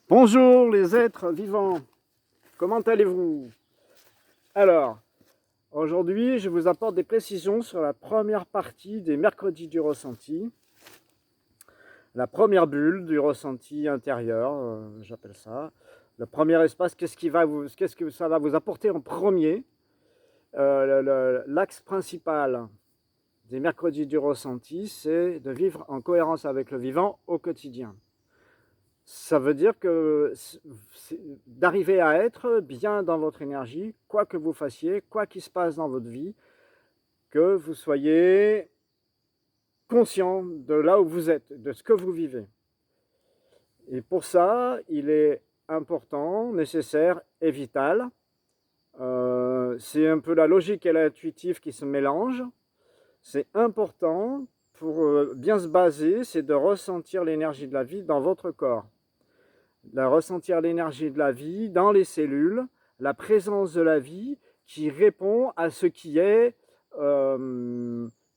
Bonjour les êtres vivants, comment allez-vous? Alors, aujourd'hui je vous apporte des précisions sur la première partie des mercredis du ressenti, la première bulle du ressenti intérieur, j'appelle ça. Le premier espace, qu'est-ce que ça va vous apporter en premier? L'axe principal des mercredis du ressenti, c'est de vivre en cohérence avec le vivant au quotidien. Ça veut dire que d'arriver à être bien dans votre énergie, quoi que vous fassiez, quoi qu'il se passe dans votre vie, que vous soyez conscient de là où vous êtes, de ce que vous vivez. Et pour ça, il est important, nécessaire et vital. C'est un peu la logique et l'intuitif qui se mélangent. C'est important pour bien se baser, c'est de ressentir l'énergie de la vie dans votre corps. De ressentir l'énergie de la vie dans les cellules, la présence de la vie qui répond à ce qui est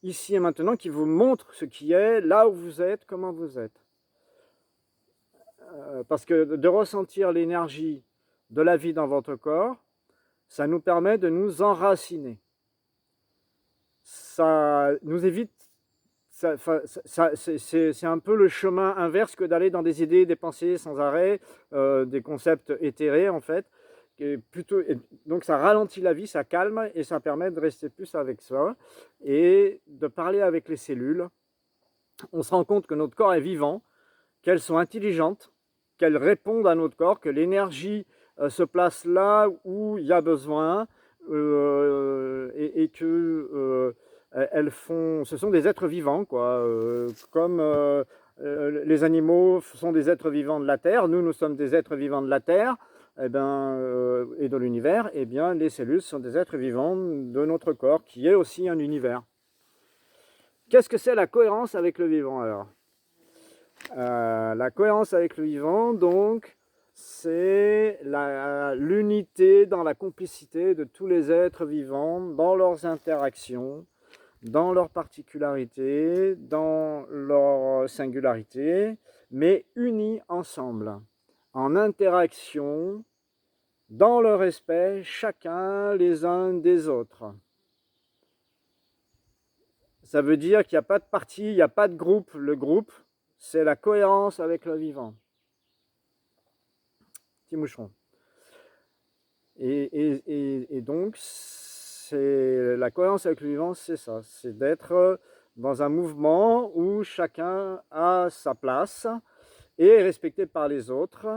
ici et maintenant, qui vous montre ce qui est là où vous êtes, comment vous êtes. Parce que de ressentir l'énergie de la vie dans votre corps, ça nous permet de nous enraciner. Ça nous évite, c'est un peu le chemin inverse que d'aller dans des idées, des pensées sans arrêt, des concepts éthérés en fait. Donc ça ralentit la vie, ça calme et ça permet de rester plus avec soi et de parler avec les cellules. On se rend compte que notre corps est vivant, qu'elles sont intelligentes, qu'elles répondent à notre corps, que l'énergie se place là où il y a besoin et que elles font, ce sont des êtres vivants, quoi. Comme les animaux sont des êtres vivants de la Terre, nous sommes des êtres vivants de la Terre et de l'univers, et bien les cellules sont des êtres vivants de notre corps, qui est aussi un univers. Qu'est-ce que c'est la cohérence avec le vivant alors? La cohérence avec le vivant, donc, c'est l'unité dans la complicité de tous les êtres vivants, dans leurs interactions, dans leurs particularités, dans leur singularité, mais unis ensemble, en interaction, dans le respect, chacun les uns des autres. Ça veut dire qu'il n'y a pas de parti, il n'y a pas de groupe. Le groupe, c'est la cohérence avec le vivant. Petit moucheron. Et donc, c'est la cohérence avec le vivant, c'est ça. C'est d'être dans un mouvement où chacun a sa place et est respecté par les autres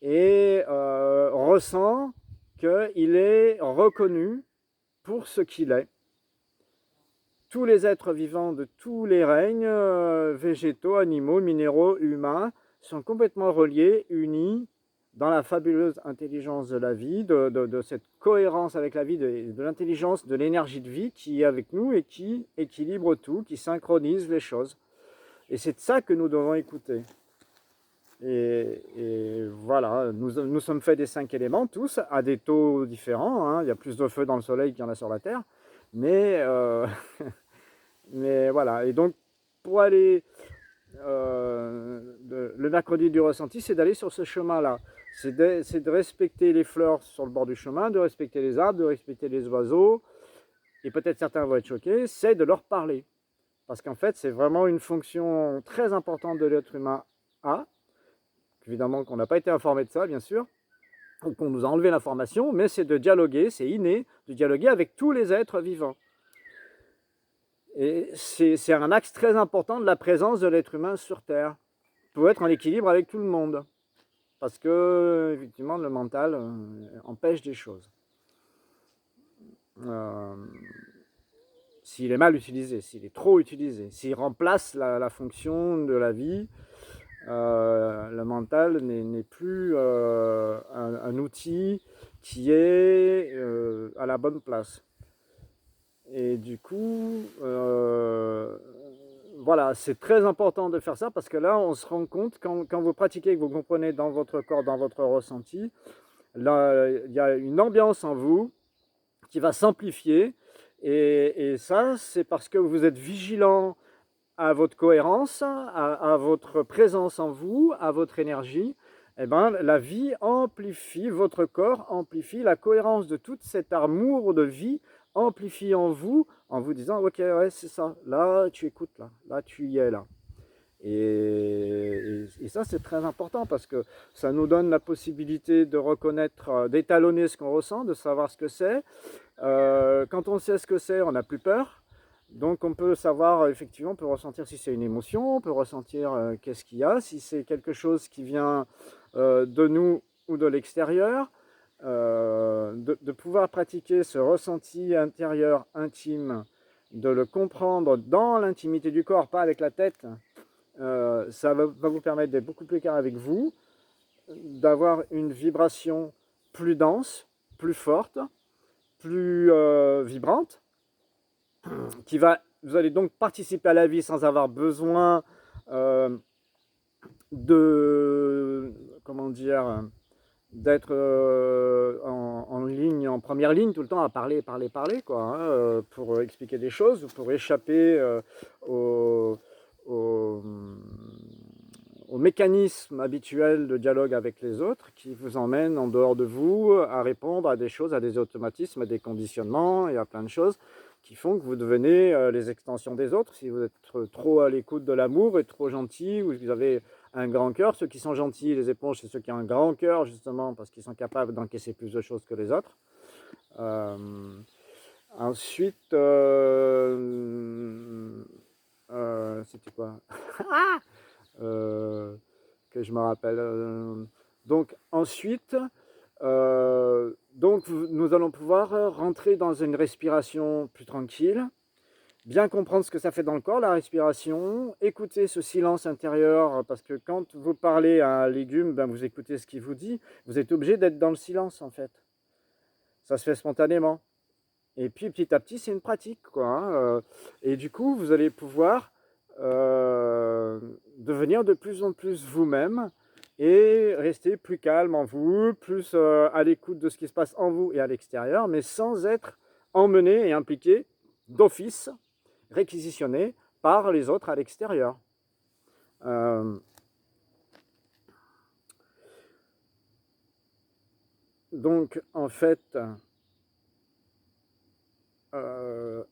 et ressent qu'il est reconnu pour ce qu'il est. Tous les êtres vivants de tous les règnes, végétaux, animaux, minéraux, humains, sont complètement reliés, unis dans la fabuleuse intelligence de la vie, de cette cohérence avec la vie, de l'intelligence, de l'énergie de vie qui est avec nous et qui équilibre tout, qui synchronise les choses. Et c'est de ça que nous devons écouter. Et voilà, nous sommes faits des 5 éléments, tous, à des taux différents. Hein. Il y a plus de feu dans le soleil qu'il y en a sur la Terre. Mais mais voilà, et donc pour aller, le mercredi du ressenti, c'est d'aller sur ce chemin-là. C'est de respecter les fleurs sur le bord du chemin, de respecter les arbres, de respecter les oiseaux, et peut-être certains vont être choqués, c'est de leur parler. Parce qu'en fait, c'est vraiment une fonction très importante de l'être humain a, évidemment qu'on n'a pas été informé de ça, bien sûr, ou qu'on nous a enlevé l'information, mais c'est de dialoguer, c'est inné, de dialoguer avec tous les êtres vivants. Et c'est un axe très important de la présence de l'être humain sur Terre, pour être en équilibre avec tout le monde. Parce que, effectivement, le mental empêche des choses. S'il est mal utilisé, s'il est trop utilisé, s'il remplace la fonction de la vie, le mental n'est plus un outil qui est à la bonne place. Et du coup, voilà, c'est très important de faire ça parce que là, on se rend compte, quand vous pratiquez, que vous comprenez dans votre corps, dans votre ressenti, là, il y a une ambiance en vous qui va s'amplifier. Et ça, c'est parce que vous êtes vigilant à votre cohérence, à votre présence en vous, à votre énergie. eh ben, la vie amplifie, votre corps amplifie la cohérence de toute cette amour de vie, amplifie en vous disant, ok, ouais, c'est ça, là, tu écoutes, là, tu y es, là. Et ça, c'est très important parce que ça nous donne la possibilité de reconnaître, d'étalonner ce qu'on ressent, de savoir ce que c'est. Quand on sait ce que c'est, on n'a plus peur. Donc on peut savoir, effectivement, on peut ressentir si c'est une émotion, on peut ressentir qu'est-ce qu'il y a, si c'est quelque chose qui vient de nous ou de l'extérieur. De pouvoir pratiquer ce ressenti intérieur intime, de le comprendre dans l'intimité du corps, pas avec la tête, ça va vous permettre d'être beaucoup plus clair avec vous, d'avoir une vibration plus dense, plus forte, plus vibrante, vous allez donc participer à la vie sans avoir besoin de, comment dire, d'être en ligne, en première ligne tout le temps à parler, quoi, hein, pour expliquer des choses, pour échapper au, au, au mécanisme habituel de dialogue avec les autres qui vous emmène en dehors de vous à répondre à des choses, à des automatismes, à des conditionnements et à plein de choses qui font que vous devenez les extensions des autres. Si vous êtes trop à l'écoute de l'amour et trop gentil, ou vous avez un grand cœur, ceux qui sont gentils, les éponges, c'est ceux qui ont un grand cœur justement parce qu'ils sont capables d'encaisser plus de choses que les autres. Euh, ensuite, c'était quoi? Que je me rappelle. Donc ensuite, nous allons pouvoir rentrer dans une respiration plus tranquille, bien comprendre ce que ça fait dans le corps, la respiration, écouter ce silence intérieur, parce que quand vous parlez à un légume, ben vous écoutez ce qu'il vous dit, vous êtes obligé d'être dans le silence en fait. Ça se fait spontanément. Et puis petit à petit, c'est une pratique, quoi, hein. Et du coup, vous allez pouvoir devenir de plus en plus vous-même et rester plus calme en vous, plus à l'écoute de ce qui se passe en vous et à l'extérieur, mais sans être emmené et impliqué d'office, réquisitionné par les autres à l'extérieur. Donc, en fait,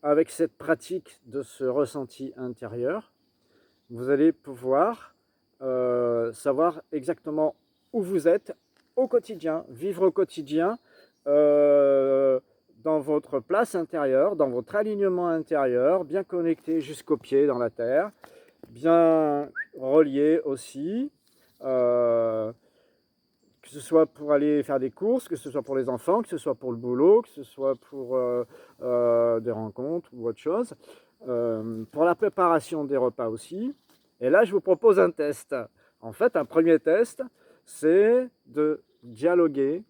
avec cette pratique de ce ressenti intérieur, vous allez pouvoir savoir exactement où vous êtes au quotidien, vivre au quotidien dans votre place intérieure, dans votre alignement intérieur, bien connecté jusqu'aux pieds dans la terre, bien relié aussi, que ce soit pour aller faire des courses, que ce soit pour les enfants, que ce soit pour le boulot, que ce soit pour des rencontres ou autre chose, pour la préparation des repas aussi. Et là, je vous propose un test. En fait, un premier test, c'est de dialoguer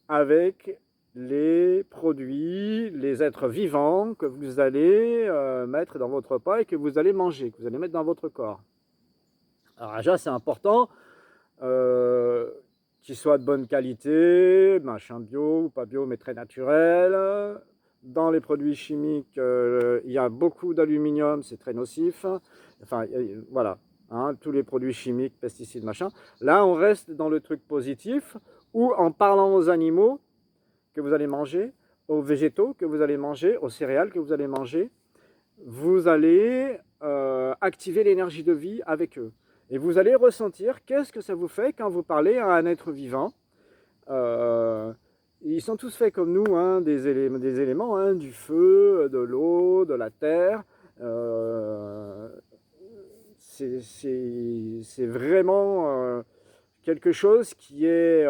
avec les produits, les êtres vivants que vous allez mettre dans votre repas et que vous allez manger, que vous allez mettre dans votre corps. Alors déjà, c'est important qu'ils soient de bonne qualité, machin bio ou pas bio, mais très naturel. Dans les produits chimiques, il y a beaucoup d'aluminium, c'est très nocif. Enfin, voilà, hein, tous les produits chimiques, pesticides, machin. Là, on reste dans le truc positif, où en parlant aux animaux que vous allez manger, aux végétaux que vous allez manger, aux céréales que vous allez manger, vous allez activer l'énergie de vie avec eux. Et vous allez ressentir qu'est-ce que ça vous fait quand vous parlez à un être vivant. Ils sont tous faits comme nous, hein, des éléments, hein, du feu, de l'eau, de la terre. C'est vraiment quelque chose qui est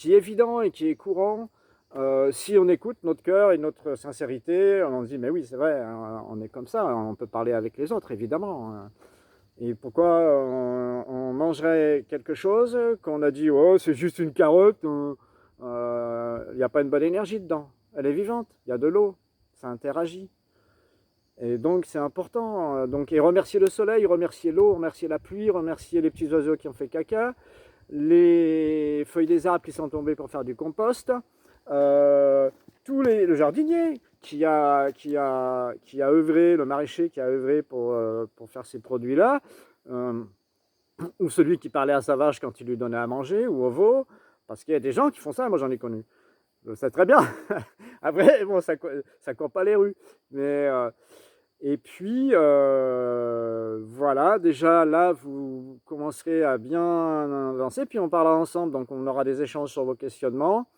évident et qui est courant. Si on écoute notre cœur et notre sincérité, on se dit mais oui c'est vrai, on est comme ça, on peut parler avec les autres évidemment. Et pourquoi on mangerait quelque chose qu'on a dit oh c'est juste une carotte, il n'y a pas une bonne énergie dedans, elle est vivante, il y a de l'eau, ça interagit. Et donc c'est important. Donc, et remercier le soleil, remercier l'eau, remercier la pluie, remercier les petits oiseaux qui ont fait caca, les feuilles des arbres qui sont tombées pour faire du compost, le jardinier qui a œuvré, le maraîcher qui a œuvré pour faire ces produits-là. ou celui qui parlait à sa vache quand il lui donnait à manger, ou au veau, parce qu'il y a des gens qui font ça, moi j'en ai connu. C'est très bien. Après, bon, ça court pas les rues. Mais, et puis, voilà, déjà là, vous commencerez à bien avancer, puis on parlera ensemble, donc on aura des échanges sur vos questionnements.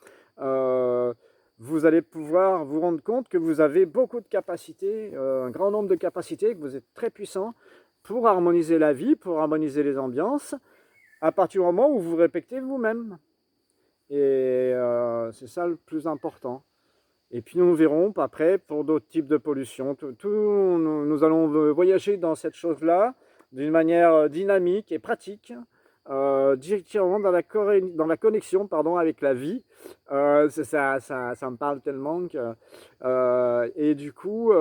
Vous allez pouvoir vous rendre compte que vous avez beaucoup de capacités, un grand nombre de capacités, que vous êtes très puissant pour harmoniser la vie, pour harmoniser les ambiances, à partir du moment où vous respectez vous-même. Et c'est ça le plus important. Et puis nous verrons après pour d'autres types de pollution. Nous allons voyager dans cette chose-là d'une manière dynamique et pratique, directement dans la connexion pardon, avec la vie. Ça me parle tellement que... et du coup,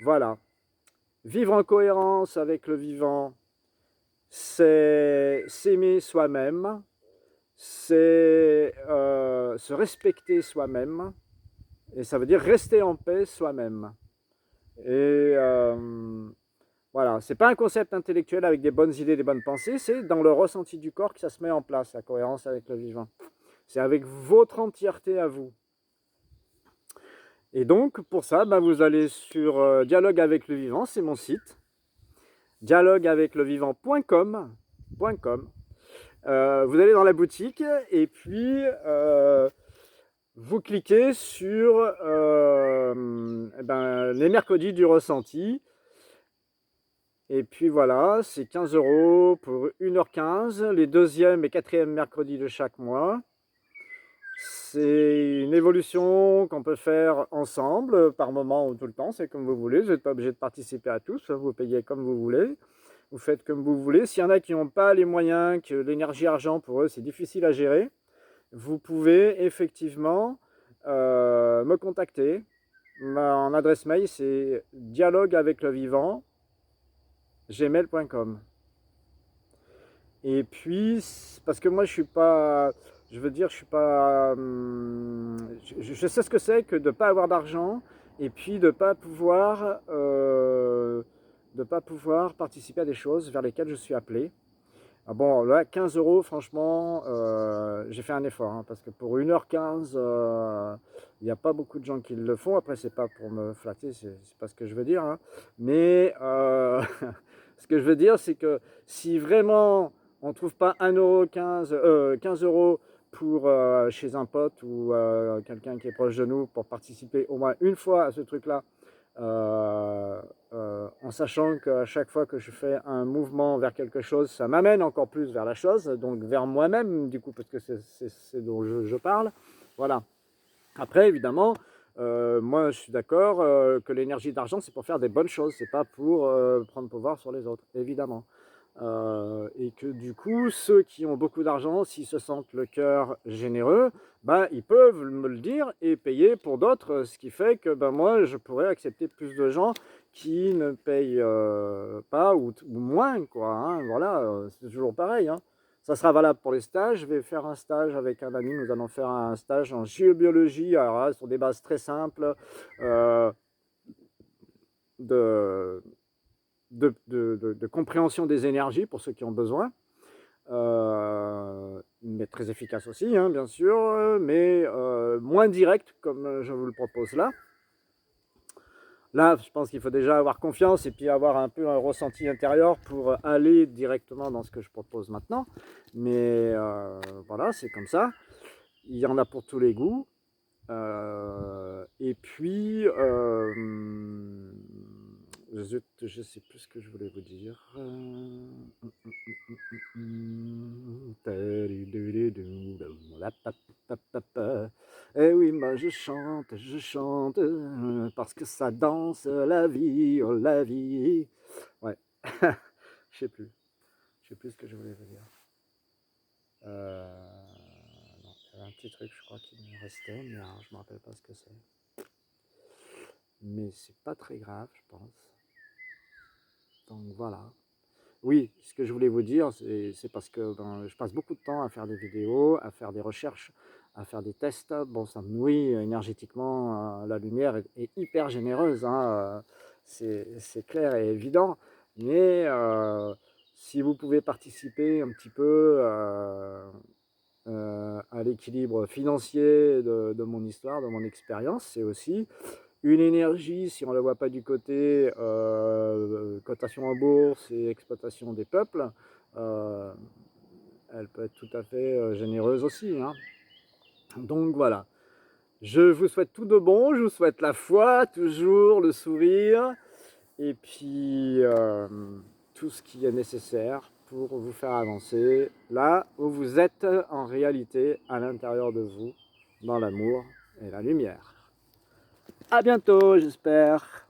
voilà. Vivre en cohérence avec le vivant, c'est s'aimer soi-même, c'est se respecter soi-même, et ça veut dire rester en paix soi-même. Et voilà, c'est pas un concept intellectuel avec des bonnes idées, des bonnes pensées, c'est dans le ressenti du corps que ça se met en place, la cohérence avec le vivant. C'est avec votre entièreté à vous. Et donc, pour ça, ben, vous allez sur Dialogue avec le vivant, c'est mon site, dialogueaveclevivant.com. Vous allez dans la boutique et puis vous cliquez sur les mercredis du ressenti. Et puis voilà, c'est 15 € pour 1h15, les deuxième et quatrième mercredis de chaque mois. C'est une évolution qu'on peut faire ensemble, par moment ou tout le temps, c'est comme vous voulez. Vous n'êtes pas obligé de participer à tous, vous payez comme vous voulez. Vous faites comme vous voulez. S'il y en a qui n'ont pas les moyens, que l'énergie argent pour eux c'est difficile à gérer, vous pouvez effectivement me contacter. Mon adresse mail c'est dialogueaveclevivant@gmail.com. Et puis, parce que moi je suis pas, je veux dire, je suis pas, je sais ce que c'est que de ne pas avoir d'argent et puis de ne pas pouvoir participer à des choses vers lesquelles je suis appelé. Ah bon, là, 15 €, franchement, j'ai fait un effort, hein, parce que pour 1h15, il n'y a pas beaucoup de gens qui le font. Après, c'est pas pour me flatter, c'est pas ce que je veux dire, hein. Mais ce que je veux dire, c'est que si vraiment on ne trouve pas 1,15 €, 15 € pour chez un pote ou quelqu'un qui est proche de nous pour participer au moins une fois à ce truc-là, en sachant qu'à chaque fois que je fais un mouvement vers quelque chose, ça m'amène encore plus vers la chose, donc vers moi-même, du coup, parce que c'est dont je parle. Voilà. Après, évidemment, moi, je suis d'accord que l'énergie d'argent, c'est pour faire des bonnes choses, c'est pas pour prendre pouvoir sur les autres, évidemment. Et que du coup, ceux qui ont beaucoup d'argent, s'ils se sentent le cœur généreux, ben, ils peuvent me le dire et payer pour d'autres, ce qui fait que ben, moi, je pourrais accepter plus de gens qui ne payent pas ou moins, quoi, hein. Voilà, c'est toujours pareil, hein. Ça sera valable pour les stages. Je vais faire un stage avec un ami, nous allons faire un stage en géobiologie, alors là, sur des bases très simples, de de compréhension des énergies pour ceux qui ont besoin, mais très efficace aussi, hein, bien sûr, mais moins direct comme je vous le propose là. Là, je pense qu'il faut déjà avoir confiance et puis avoir un peu un ressenti intérieur pour aller directement dans ce que je propose maintenant. Mais voilà, c'est comme ça. Il y en a pour tous les goûts. Et puis, je ne sais plus ce que je voulais vous dire. Eh oui, moi je chante, parce que ça danse la vie, oh la vie. Ouais, je sais plus. Je sais plus ce que je voulais vous dire. Non, il y avait un petit truc, je crois, qui me restait, mais alors, je ne me rappelle pas ce que c'est. Mais c'est pas très grave, je pense. Donc voilà. Oui, ce que je voulais vous dire, c'est parce que ben, je passe beaucoup de temps à faire des vidéos, à faire des recherches, à faire des tests. Bon, ça me nourrit énergétiquement. La lumière est hyper généreuse, hein, c'est clair et évident. Mais Si vous pouvez participer un petit peu à l'équilibre financier de mon histoire, de mon expérience, c'est aussi une énergie, si on ne la voit pas du côté cotation en bourse et exploitation des peuples, euh, elle peut être tout à fait généreuse aussi, hein. Donc voilà, je vous souhaite tout de bon, je vous souhaite la foi, toujours le sourire, et puis tout ce qui est nécessaire pour vous faire avancer là où vous êtes en réalité à l'intérieur de vous, dans l'amour et la lumière. À bientôt, j'espère.